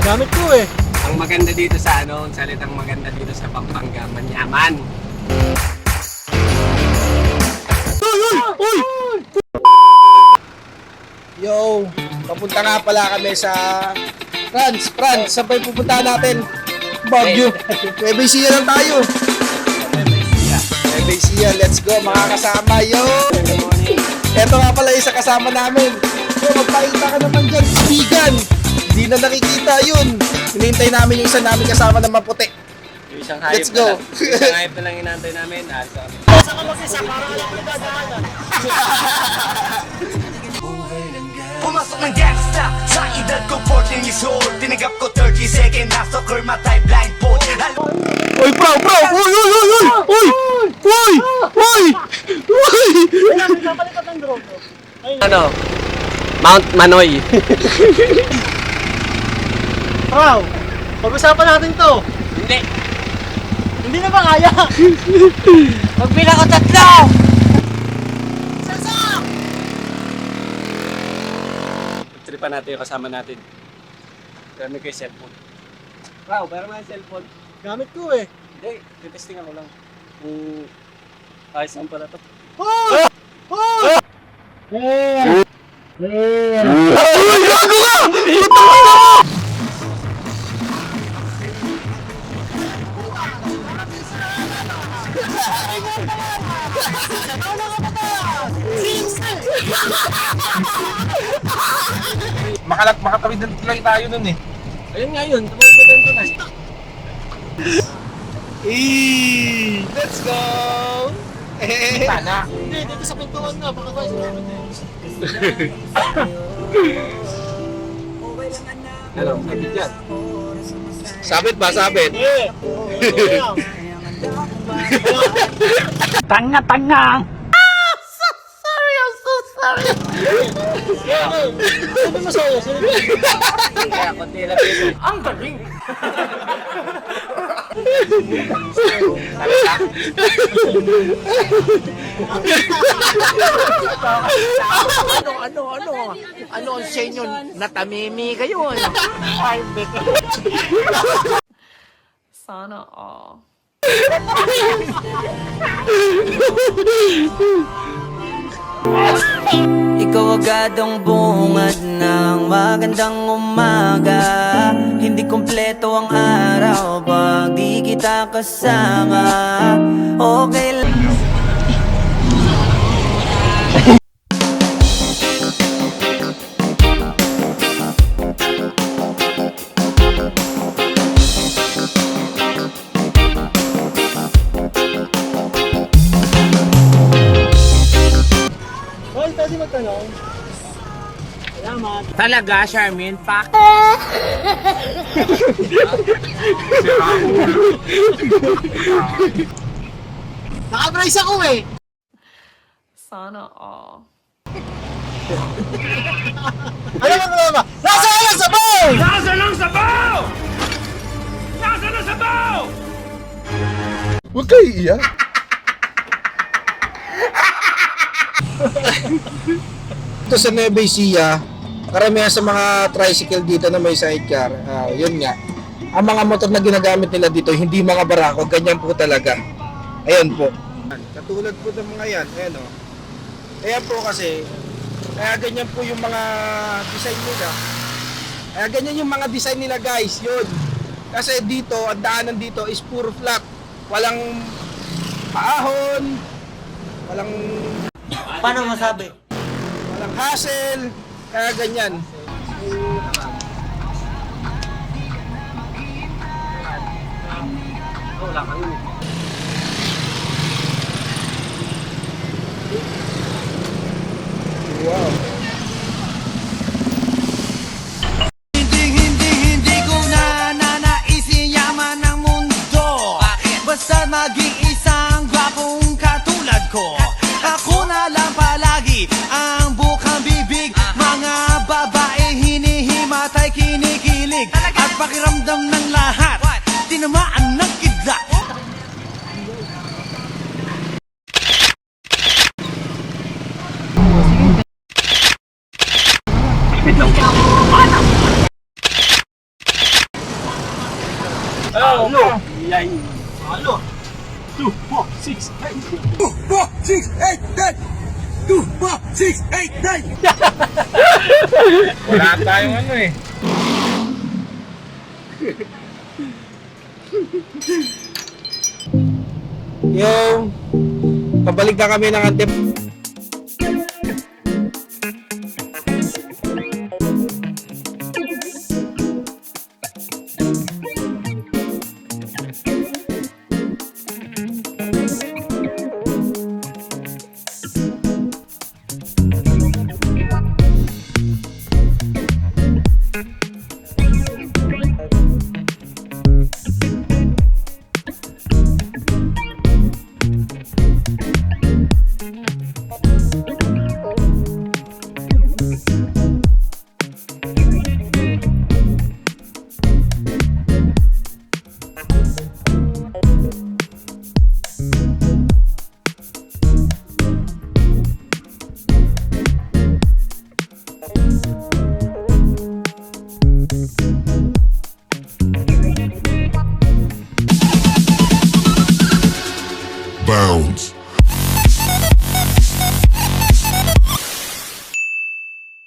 Gamit ko eh. Ang maganda dito sa ang salitang maganda dito sa Pampanga, manyaman. Uy! Yo, papunta nga pala kami sa France, saan pa yung pupuntahan natin? Baguio. Nueva Ecija lang tayo. Nueva Ecija, let's go mga kasama, yo! Eto nga pala isa kasama namin. Yo, magpakita ka naman dyan, bigan! Hindi na nakikita yun. Hinihintay namin yung isa namin kasama na maputi. Yung isang hayop Let's go. Isang hayop na lang inaantay namin. Alis kami. Pumasok ng gangsta sa edad ko 14 years old. Tinagap ko 30 second na soccer matay blindfold. Uy, bro! Uy! Uy! Uy! Uy! Uy! Ano? Mount Manoy. Wow! Pag-usapan natin to. Hindi. Hindi na ba kaya? Magbilang ko tatlo! Tripan natin yung kasama natin. Gamit ko yung cellphone. Wow, parang mga cellphone. Gamit ko eh. Hindi, titesting ako lang. Kung ayos lang pala to. Oh! Oh! Makatawid lang tayo nun eh. Ayun nga yun, tumagpatan ko na. Let's go! Sana. Hindi, dito sa pintuan na, baka tayo sa Ano, sabi dyan. Sabit ba? Sabit? Tanga-tanga! Sabi mo sa'yo, Kaya konti lang yun. Ang galing! Ano ang sa inyo? Natamimi kayo. Sana all. Ikaw agad ang bungad ng magandang umaga. Hindi kompleto ang araw pag di kita kasama. Okay lang. Hoy, pwede magtanong? Salamat. Talaga, Charmin? Pak? Naka-brace ako eh. Sana all. Ano ba problema? Nasa lang sa bow! Nasa lang sa baw! Nasa lang sa baw! Huwag kayo iiyak. Ito sa Nueva Ecija, karamihan sa mga tricycle dito na may sidecar, yun nga. Ang mga motor na ginagamit nila dito, hindi mga barako, ganyan po talaga. Ayan po. Katulad po ng mga yan, ayan o. Ayan po kasi, kaya ganyan po yung mga design nila. Kaya ganyan yung mga design nila guys, yun. Kasi dito, ang daanan dito is puro flat. Walang paahon, walang Paano masabi? walang hassle, kaya ganyan. Wala kang yun. Wow. Hindi ko na nanaisin yaman ng mundo. Basta maging isang gwapong katulad ko. Ako na lang palagi ang bukang bibig. Mga babae hinihimatay, kinikilig. At pakiramdam ng lahat, tinamaan ng kidlat. Halo. 2, 4, 6, 8. Wala tayong ano eh. Yung pabalik na kami ng Antip. Bounds.